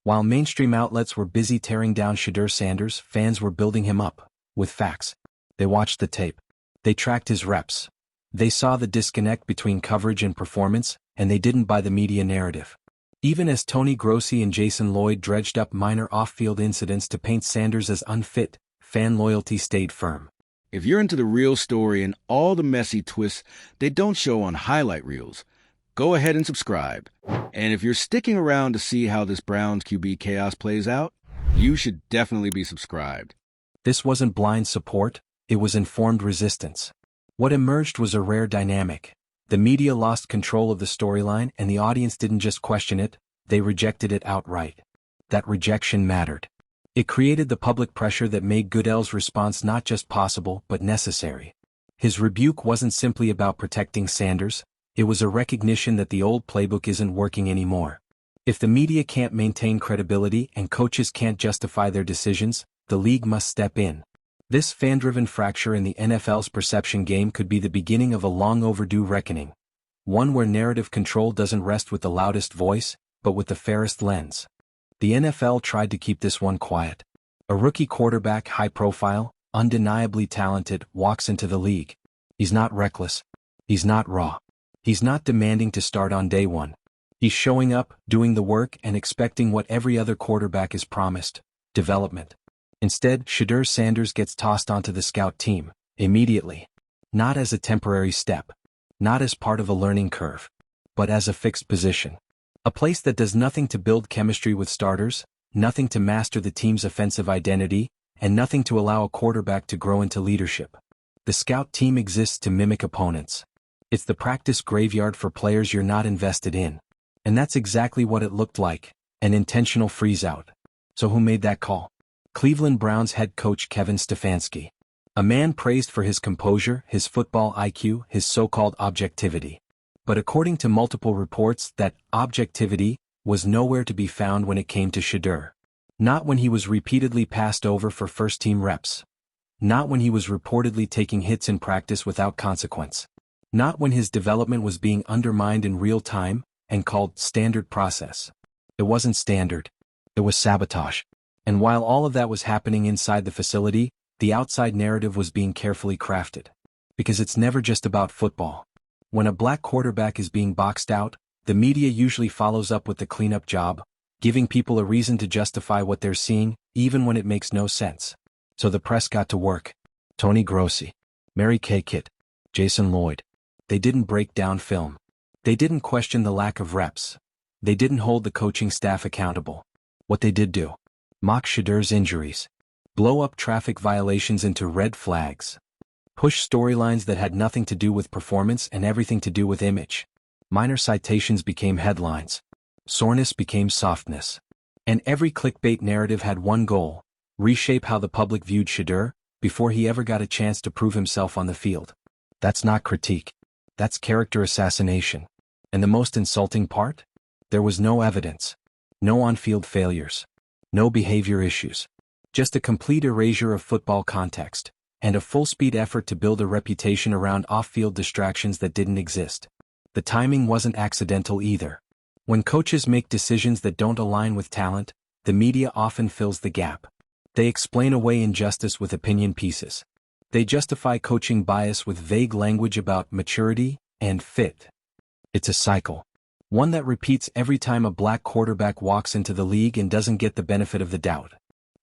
While mainstream outlets were busy tearing down SHEDEUR Sanders, fans were building him up, with facts. They watched the tape. They tracked his reps. They saw the disconnect between coverage and performance, and they didn't buy the media narrative. Even as Tony Grossi and Jason Lloyd dredged up minor off-field incidents to paint Sanders as unfit, fan loyalty stayed firm. If you're into the real story and all the messy twists they don't show on highlight reels, go ahead and subscribe. And if you're sticking around to see how this Browns QB chaos plays out, you should definitely be subscribed. This wasn't blind support, it was informed resistance. What emerged was a rare dynamic. The media lost control of the storyline and the audience didn't just question it, they rejected it outright. That rejection mattered. It created the public pressure that made Goodell's response not just possible but necessary. His rebuke wasn't simply about protecting Sanders, it was a recognition that the old playbook isn't working anymore. If the media can't maintain credibility and coaches can't justify their decisions, the league must step in. This fan-driven fracture in the NFL's perception game could be the beginning of a long-overdue reckoning. One where narrative control doesn't rest with the loudest voice, but with the fairest lens. The NFL tried to keep this one quiet. A rookie quarterback, high-profile, undeniably talented, walks into the league. He's not reckless. He's not raw. He's not demanding to start on day one. He's showing up, doing the work, and expecting what every other quarterback is promised: development. Instead, SHEDEUR Sanders gets tossed onto the scout team, immediately. Not as a temporary step. Not as part of a learning curve. But as a fixed position. A place that does nothing to build chemistry with starters, nothing to master the team's offensive identity, and nothing to allow a quarterback to grow into leadership. The scout team exists to mimic opponents. It's the practice graveyard for players you're not invested in. And that's exactly what it looked like, an intentional freeze-out. So who made that call? Cleveland Browns head coach Kevin Stefanski. A man praised for his composure, his football IQ, his so-called objectivity. But according to multiple reports, that objectivity was nowhere to be found when it came to SHEDEUR. Not when he was repeatedly passed over for first-team reps. Not when he was reportedly taking hits in practice without consequence. Not when his development was being undermined in real time and called standard process. It wasn't standard. It was sabotage. And while all of that was happening inside the facility, the outside narrative was being carefully crafted. Because it's never just about football. When a black quarterback is being boxed out, the media usually follows up with the cleanup job, giving people a reason to justify what they're seeing, even when it makes no sense. So the press got to work. Tony Grossi, Mary Kay Kitt, Jason Lloyd. They didn't break down film. They didn't question the lack of reps. They didn't hold the coaching staff accountable. What they did do: mock SHEDEUR's injuries. Blow up traffic violations into red flags. Push storylines that had nothing to do with performance and everything to do with image. Minor citations became headlines. Soreness became softness. And every clickbait narrative had one goal: reshape how the public viewed SHEDEUR before he ever got a chance to prove himself on the field. That's not critique. That's character assassination. And the most insulting part? There was no evidence. No on-field failures. No behavior issues. Just a complete erasure of football context, and a full-speed effort to build a reputation around off-field distractions that didn't exist. The timing wasn't accidental either. When coaches make decisions that don't align with talent, the media often fills the gap. They explain away injustice with opinion pieces. They justify coaching bias with vague language about maturity and fit. It's a cycle. One that repeats every time a black quarterback walks into the league and doesn't get the benefit of the doubt.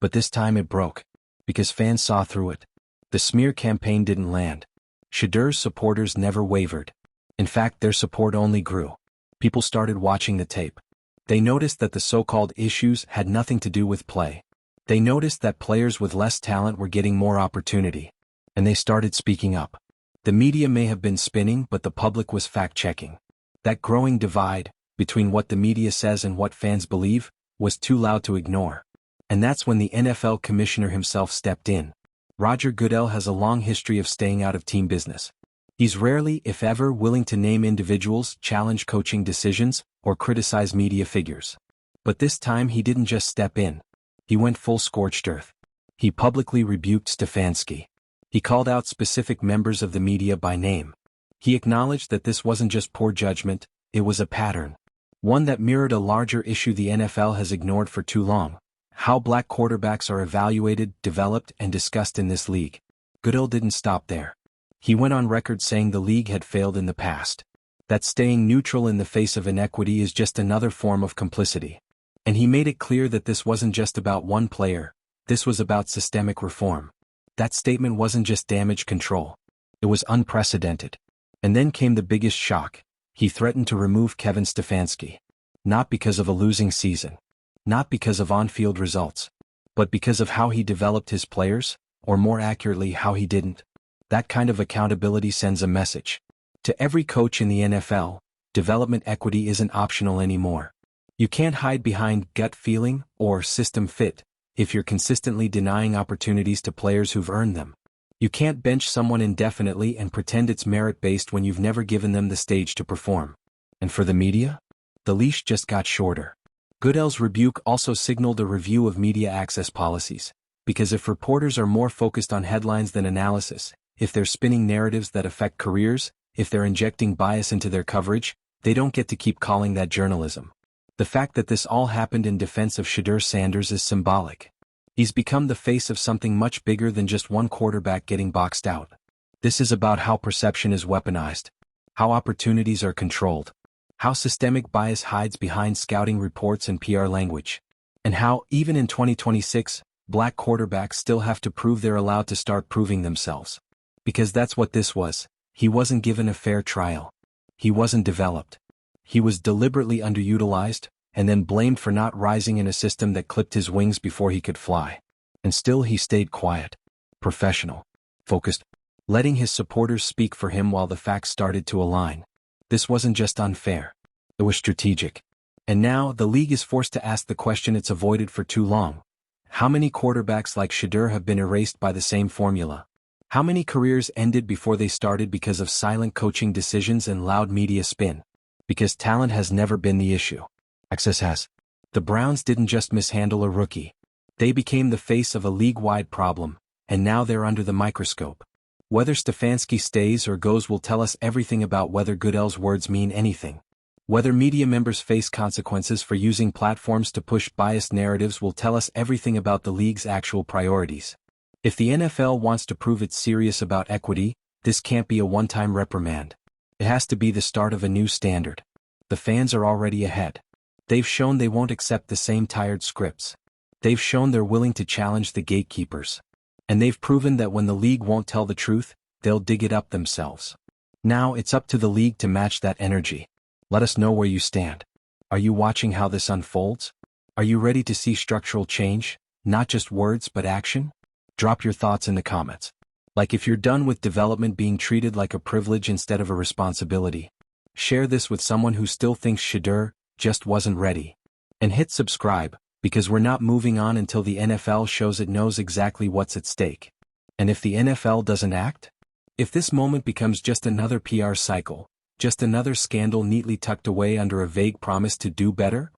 But this time it broke. Because fans saw through it. The smear campaign didn't land. SHEDEUR's supporters never wavered. In fact, their support only grew. People started watching the tape. They noticed that the so-called issues had nothing to do with play. They noticed that players with less talent were getting more opportunity. And they started speaking up. The media may have been spinning, but the public was fact-checking. That growing divide, between what the media says and what fans believe, was too loud to ignore. And that's when the NFL commissioner himself stepped in. Roger Goodell has a long history of staying out of team business. He's rarely, if ever, willing to name individuals, challenge coaching decisions, or criticize media figures. But this time he didn't just step in. He went full scorched earth. He publicly rebuked Stefanski. He called out specific members of the media by name. He acknowledged that this wasn't just poor judgment, it was a pattern. One that mirrored a larger issue the NFL has ignored for too long: how black quarterbacks are evaluated, developed, and discussed in this league. Goodell didn't stop there. He went on record saying the league had failed in the past, that staying neutral in the face of inequity is just another form of complicity. And he made it clear that this wasn't just about one player, this was about systemic reform. That statement wasn't just damage control. It was unprecedented. And then came the biggest shock. He threatened to remove Kevin Stefanski. Not because of a losing season. Not because of on-field results. But because of how he developed his players, or more accurately, how he didn't. That kind of accountability sends a message. To every coach in the NFL, development equity isn't optional anymore. You can't hide behind gut feeling or system fit if you're consistently denying opportunities to players who've earned them. You can't bench someone indefinitely and pretend it's merit-based when you've never given them the stage to perform. And for the media? The leash just got shorter. Goodell's rebuke also signaled a review of media access policies, because if reporters are more focused on headlines than analysis, if they're spinning narratives that affect careers, if they're injecting bias into their coverage, they don't get to keep calling that journalism. The fact that this all happened in defense of SHEDEUR Sanders is symbolic. He's become the face of something much bigger than just one quarterback getting boxed out. This is about how perception is weaponized, how opportunities are controlled, how systemic bias hides behind scouting reports and PR language, and how, even in 2026, black quarterbacks still have to prove they're allowed to start proving themselves. Because that's what this was. He wasn't given a fair trial. He wasn't developed. He was deliberately underutilized, and then blamed for not rising in a system that clipped his wings before he could fly. And still he stayed quiet, professional, focused, letting his supporters speak for him while the facts started to align. This wasn't just unfair. It was strategic. And now the league is forced to ask the question it's avoided for too long. How many quarterbacks like SHEDEUR have been erased by the same formula? How many careers ended before they started because of silent coaching decisions and loud media spin? Because talent has never been the issue. Access has. The Browns didn't just mishandle a rookie. They became the face of a league-wide problem, and now they're under the microscope. Whether Stefanski stays or goes will tell us everything about whether Goodell's words mean anything. Whether media members face consequences for using platforms to push biased narratives will tell us everything about the league's actual priorities. If the NFL wants to prove it's serious about equity, this can't be a one-time reprimand. It has to be the start of a new standard. The fans are already ahead. They've shown they won't accept the same tired scripts. They've shown they're willing to challenge the gatekeepers. And they've proven that when the league won't tell the truth, they'll dig it up themselves. Now it's up to the league to match that energy. Let us know where you stand. Are you watching how this unfolds? Are you ready to see structural change, not just words but action? Drop your thoughts in the comments. Like if you're done with development being treated like a privilege instead of a responsibility. Share this with someone who still thinks SHEDEUR just wasn't ready. And hit subscribe, because we're not moving on until the NFL shows it knows exactly what's at stake. And if the NFL doesn't act? If this moment becomes just another PR cycle, just another scandal neatly tucked away under a vague promise to do better?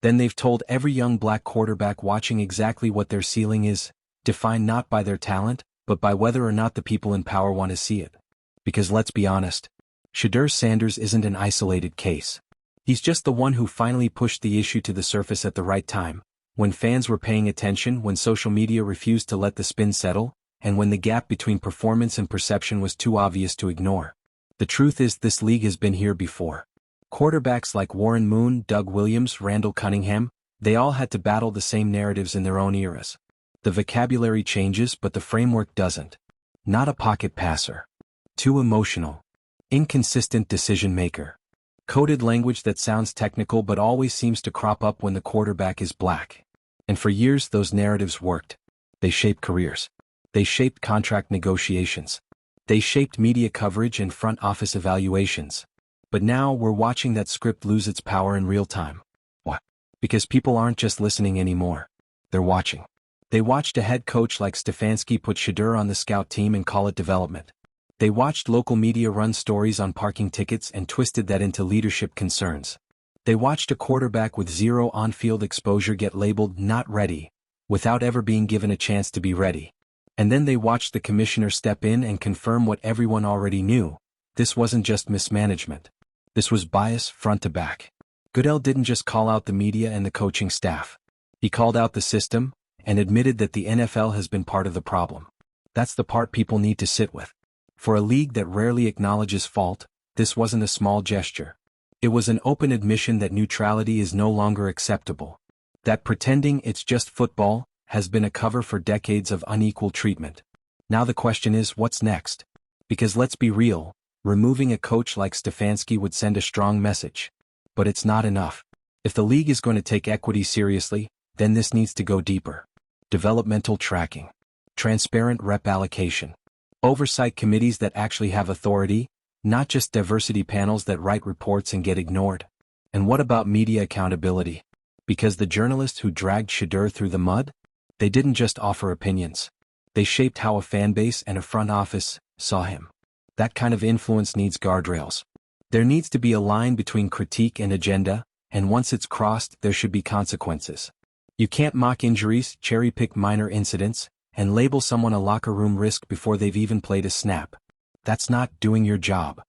Then they've told every young black quarterback watching exactly what their ceiling is, defined not by their talent, but by whether or not the people in power want to see it. Because let's be honest, SHEDEUR Sanders isn't an isolated case. He's just the one who finally pushed the issue to the surface at the right time, when fans were paying attention, when social media refused to let the spin settle, and when the gap between performance and perception was too obvious to ignore. The truth is this league has been here before. Quarterbacks like Warren Moon, Doug Williams, Randall Cunningham, they all had to battle the same narratives in their own eras. The vocabulary changes but the framework doesn't. Not a pocket passer. Too emotional. Inconsistent decision maker. Coded language that sounds technical but always seems to crop up when the quarterback is black. And for years those narratives worked. They shaped careers. They shaped contract negotiations. They shaped media coverage and front office evaluations. But now we're watching that script lose its power in real time. Why? Because people aren't just listening anymore. They're watching. They watched a head coach like Stefanski put SHEDEUR on the scout team and call it development. They watched local media run stories on parking tickets and twisted that into leadership concerns. They watched a quarterback with zero on-field exposure get labeled not ready, without ever being given a chance to be ready. And then they watched the commissioner step in and confirm what everyone already knew. This wasn't just mismanagement. This was bias front to back. Goodell didn't just call out the media and the coaching staff. He called out the system, and admitted that the NFL has been part of the problem. That's the part people need to sit with. For a league that rarely acknowledges fault, this wasn't a small gesture. It was an open admission that neutrality is no longer acceptable. That pretending it's just football has been a cover for decades of unequal treatment. Now the question is, what's next? Because let's be real, removing a coach like Stefanski would send a strong message. But it's not enough. If the league is going to take equity seriously, then this needs to go deeper. Developmental tracking. Transparent rep allocation. Oversight committees that actually have authority, not just diversity panels that write reports and get ignored. And what about media accountability? Because the journalists who dragged SHEDEUR through the mud? They didn't just offer opinions. They shaped how a fan base and a front office saw him. That kind of influence needs guardrails. There needs to be a line between critique and agenda, and once it's crossed, there should be consequences. You can't mock injuries, cherry-pick minor incidents, and label someone a locker room risk before they've even played a snap. That's not doing your job.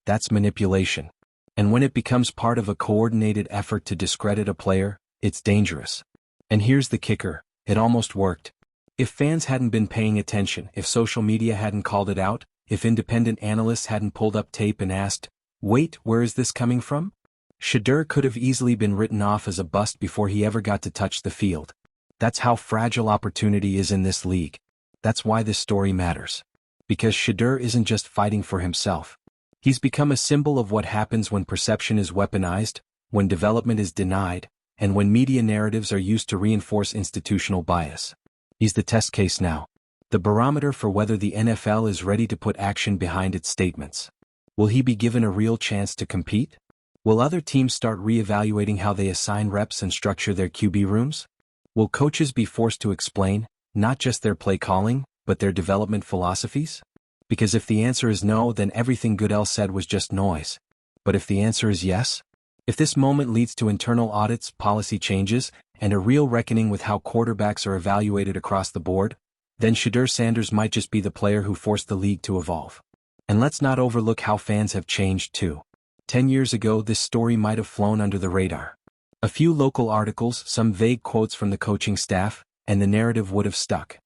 That's manipulation. And when it becomes part of a coordinated effort to discredit a player, it's dangerous. And here's the kicker, it almost worked. If fans hadn't been paying attention, if social media hadn't called it out, if independent analysts hadn't pulled up tape and asked, "Wait, where is this coming from?" SHEDEUR could have easily been written off as a bust before he ever got to touch the field. That's how fragile opportunity is in this league. That's why this story matters. Because SHEDEUR isn't just fighting for himself. He's become a symbol of what happens when perception is weaponized, when development is denied, and when media narratives are used to reinforce institutional bias. He's the test case now. The barometer for whether the NFL is ready to put action behind its statements. Will he be given a real chance to compete? Will other teams start re-evaluating how they assign reps and structure their QB rooms? Will coaches be forced to explain, not just their play calling, but their development philosophies? Because if the answer is no, then everything Goodell said was just noise. But if the answer is yes? If this moment leads to internal audits, policy changes, and a real reckoning with how quarterbacks are evaluated across the board, then SHEDEUR Sanders might just be the player who forced the league to evolve. And let's not overlook how fans have changed too. 10 years ago, this story might have flown under the radar. A few local articles, some vague quotes from the coaching staff, and the narrative would have stuck.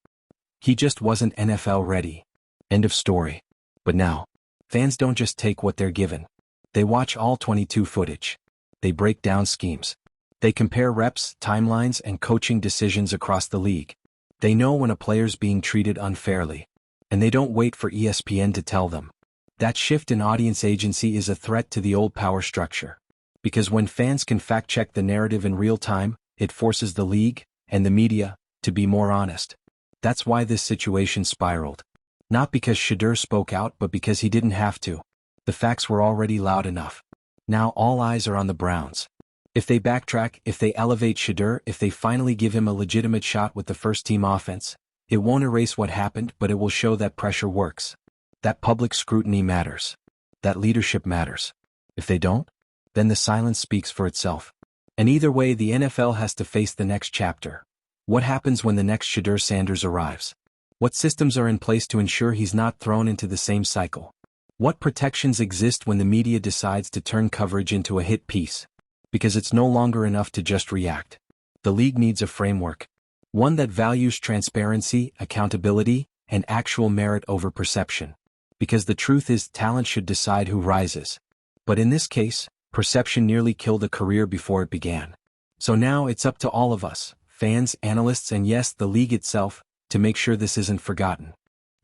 He just wasn't NFL ready. End of story. But now, fans don't just take what they're given. They watch all 22 footage. They break down schemes. They compare reps, timelines, and coaching decisions across the league. They know when a player's being treated unfairly. And they don't wait for ESPN to tell them. That shift in audience agency is a threat to the old power structure. Because when fans can fact-check the narrative in real time, it forces the league, and the media, to be more honest. That's why this situation spiraled. Not because SHEDEUR spoke out, but because he didn't have to. The facts were already loud enough. Now all eyes are on the Browns. If they backtrack, if they elevate SHEDEUR, if they finally give him a legitimate shot with the first-team offense, it won't erase what happened, but it will show that pressure works. That public scrutiny matters. That leadership matters. If they don't, then the silence speaks for itself. And either way, the NFL has to face the next chapter. What happens when the next SHEDEUR Sanders arrives? What systems are in place to ensure he's not thrown into the same cycle? What protections exist when the media decides to turn coverage into a hit piece? Because it's no longer enough to just react. The league needs a framework. One that values transparency, accountability, and actual merit over perception. Because the truth is, talent should decide who rises. But in this case, perception nearly killed a career before it began. So now it's up to all of us, fans, analysts, and yes, the league itself, to make sure this isn't forgotten.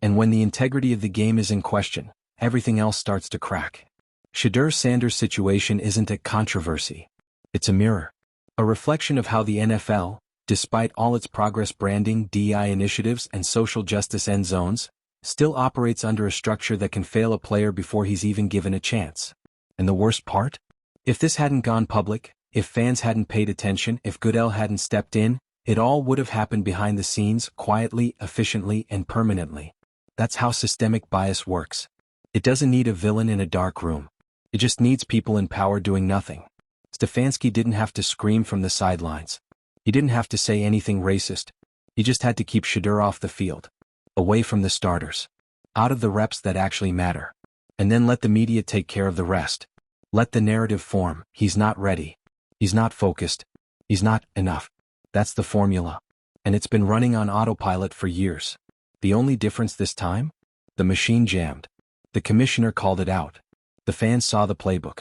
And when the integrity of the game is in question, everything else starts to crack. SHEDEUR Sanders' situation isn't a controversy. It's a mirror. A reflection of how the NFL, despite all its progress branding, DEI initiatives, and social justice end zones, still operates under a structure that can fail a player before he's even given a chance. And the worst part? If this hadn't gone public, if fans hadn't paid attention, if Goodell hadn't stepped in, it all would have happened behind the scenes, quietly, efficiently, and permanently. That's how systemic bias works. It doesn't need a villain in a dark room. It just needs people in power doing nothing. Stefanski didn't have to scream from the sidelines. He didn't have to say anything racist. He just had to keep SHEDEUR off the field. Away from the starters. Out of the reps that actually matter. And then let the media take care of the rest. Let the narrative form. He's not ready. He's not focused. He's not enough. That's the formula. And it's been running on autopilot for years. The only difference this time? The machine jammed. The commissioner called it out. The fans saw the playbook.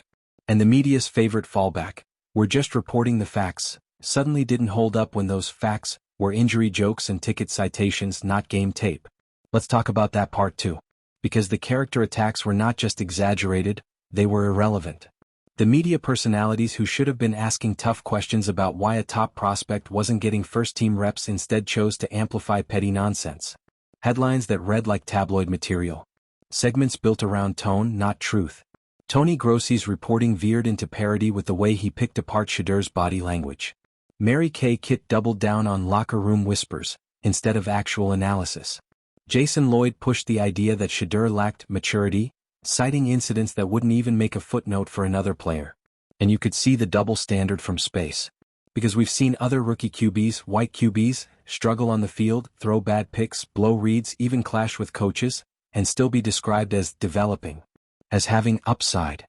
And the media's favorite fallback, we're just reporting the facts, suddenly didn't hold up when those facts were injury jokes and ticket citations, not game tape. Let's talk about that part too. Because the character attacks were not just exaggerated, they were irrelevant. The media personalities who should have been asking tough questions about why a top prospect wasn't getting first-team reps instead chose to amplify petty nonsense. Headlines that read like tabloid material. Segments built around tone, not truth. Tony Grossi's reporting veered into parody with the way he picked apart SHEDEUR's body language. Mary Kay Kitt doubled down on locker room whispers, instead of actual analysis. Jason Lloyd pushed the idea that SHEDEUR lacked maturity, citing incidents that wouldn't even make a footnote for another player. And you could see the double standard from space. Because we've seen other rookie QBs, white QBs, struggle on the field, throw bad picks, blow reads, even clash with coaches, and still be described as developing, as having upside,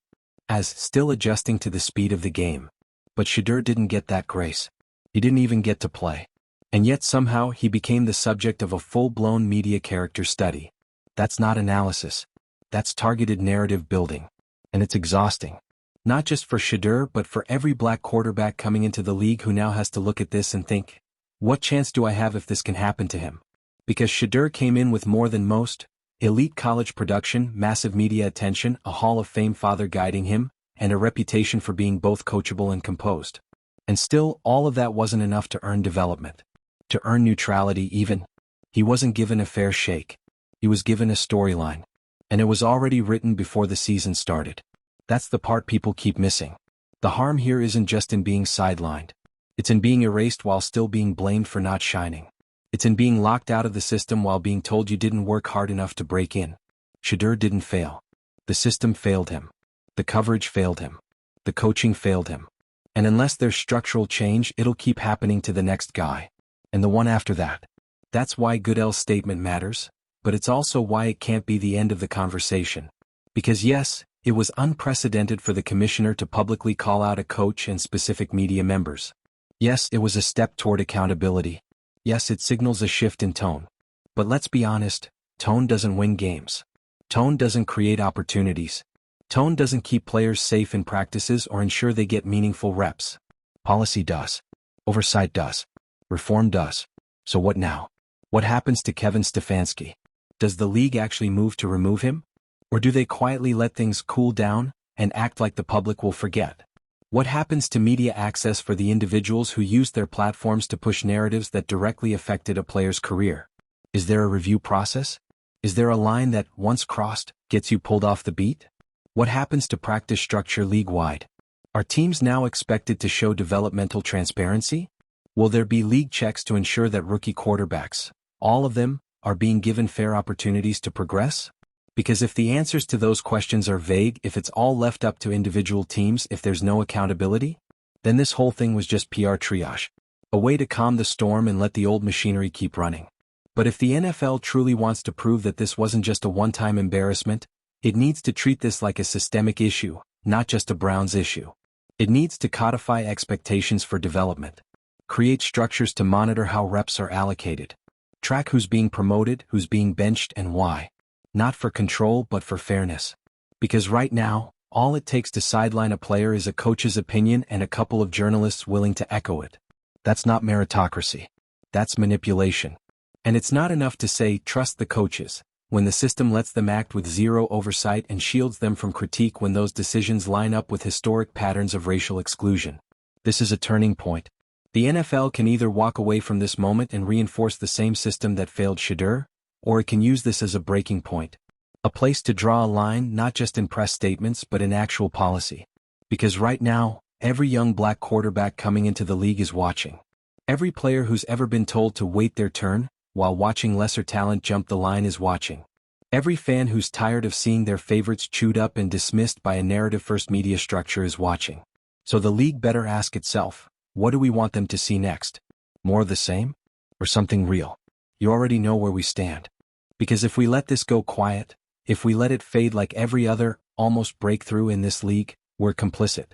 as still adjusting to the speed of the game. But SHEDEUR didn't get that grace. He didn't even get to play. And yet somehow he became the subject of a full-blown media character study. That's not analysis. That's targeted narrative building. And it's exhausting. Not just for SHEDEUR but for every black quarterback coming into the league who now has to look at this and think, what chance do I have if this can happen to him? Because SHEDEUR came in with more than most: elite college production, massive media attention, a Hall of Fame father guiding him, and a reputation for being both coachable and composed. And still, all of that wasn't enough to earn development. To earn neutrality even. He wasn't given a fair shake. He was given a storyline. And it was already written before the season started. That's the part people keep missing. The harm here isn't just in being sidelined. It's in being erased while still being blamed for not shining. It's in being locked out of the system while being told you didn't work hard enough to break in. SHEDEUR didn't fail. The system failed him. The coverage failed him. The coaching failed him. And unless there's structural change, it'll keep happening to the next guy. And the one after that. That's why Goodell's statement matters, but it's also why it can't be the end of the conversation. Because yes, it was unprecedented for the commissioner to publicly call out a coach and specific media members. Yes, it was a step toward accountability. Yes, it signals a shift in tone. But let's be honest, tone doesn't win games. Tone doesn't create opportunities. Tone doesn't keep players safe in practices or ensure they get meaningful reps. Policy does. Oversight does. Reform does. So what now? What happens to Kevin Stefanski? Does the league actually move to remove him? Or do they quietly let things cool down and act like the public will forget? What happens to media access for the individuals who used their platforms to push narratives that directly affected a player's career? Is there a review process? Is there a line that, once crossed, gets you pulled off the beat? What happens to practice structure league-wide? Are teams now expected to show developmental transparency? Will there be league checks to ensure that rookie quarterbacks, all of them, are being given fair opportunities to progress? Because if the answers to those questions are vague, if it's all left up to individual teams, if there's no accountability, then this whole thing was just PR triage. A way to calm the storm and let the old machinery keep running. But if the NFL truly wants to prove that this wasn't just a one-time embarrassment, it needs to treat this like a systemic issue, not just a Browns issue. It needs to codify expectations for development. Create structures to monitor how reps are allocated. Track who's being promoted, who's being benched, and why. Not for control but for fairness. Because right now, all it takes to sideline a player is a coach's opinion and a couple of journalists willing to echo it. That's not meritocracy. That's manipulation. And it's not enough to say, trust the coaches, when the system lets them act with zero oversight and shields them from critique when those decisions line up with historic patterns of racial exclusion. This is a turning point. The NFL can either walk away from this moment and reinforce the same system that failed SHEDEUR, or it can use this as a breaking point. A place to draw a line not just in press statements but in actual policy. Because right now, every young black quarterback coming into the league is watching. Every player who's ever been told to wait their turn, while watching lesser talent jump the line is watching. Every fan who's tired of seeing their favorites chewed up and dismissed by a narrative-first media structure is watching. So the league better ask itself, what do we want them to see next? More of the same? Or something real? You already know where we stand. Because if we let this go quiet, if we let it fade like every other, almost breakthrough in this league, we're complicit.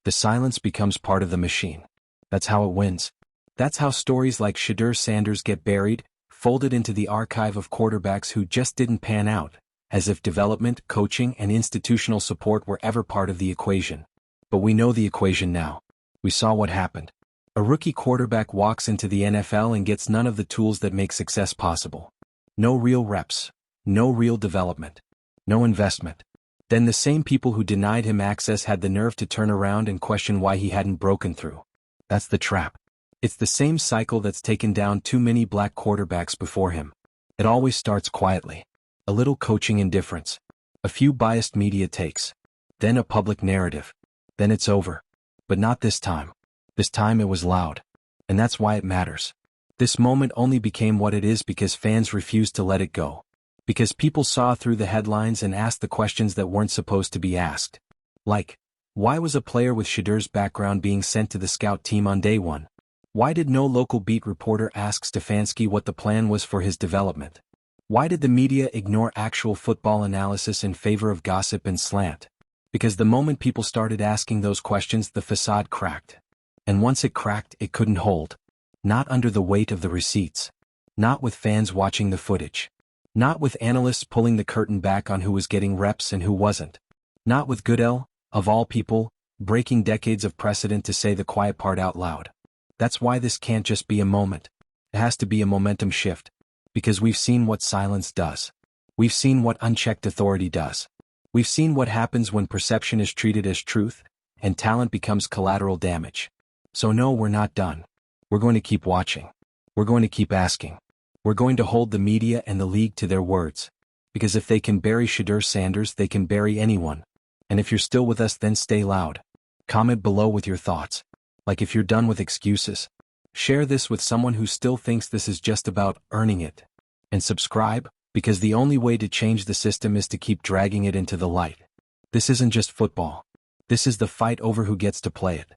The silence becomes part of the machine. That's how it wins. That's how stories like SHEDEUR Sanders get buried, folded into the archive of quarterbacks who just didn't pan out, as if development, coaching, and institutional support were ever part of the equation. But we know the equation now. We saw what happened. A rookie quarterback walks into the NFL and gets none of the tools that make success possible. No real reps. No real development. No investment. Then the same people who denied him access had the nerve to turn around and question why he hadn't broken through. That's the trap. It's the same cycle that's taken down too many black quarterbacks before him. It always starts quietly. A little coaching indifference. A few biased media takes. Then a public narrative. Then it's over. But not this time. This time it was loud. And that's why it matters. This moment only became what it is because fans refused to let it go. Because people saw through the headlines and asked the questions that weren't supposed to be asked. Like, why was a player with SHEDEUR's background being sent to the scout team on day one? Why did no local beat reporter ask Stefanski what the plan was for his development? Why did the media ignore actual football analysis in favor of gossip and slant? Because the moment people started asking those questions, the facade cracked. And once it cracked, it couldn't hold. Not under the weight of the receipts. Not with fans watching the footage. Not with analysts pulling the curtain back on who was getting reps and who wasn't. Not with Goodell, of all people, breaking decades of precedent to say the quiet part out loud. That's why this can't just be a moment. It has to be a momentum shift. Because we've seen what silence does. We've seen what unchecked authority does. We've seen what happens when perception is treated as truth, and talent becomes collateral damage. So no, we're not done. We're going to keep watching. We're going to keep asking. We're going to hold the media and the league to their words. Because if they can bury SHEDEUR Sanders, they can bury anyone. And if you're still with us, then stay loud. Comment below with your thoughts. Like if you're done with excuses. Share this with someone who still thinks this is just about earning it. And subscribe, because the only way to change the system is to keep dragging it into the light. This isn't just football. This is the fight over who gets to play it.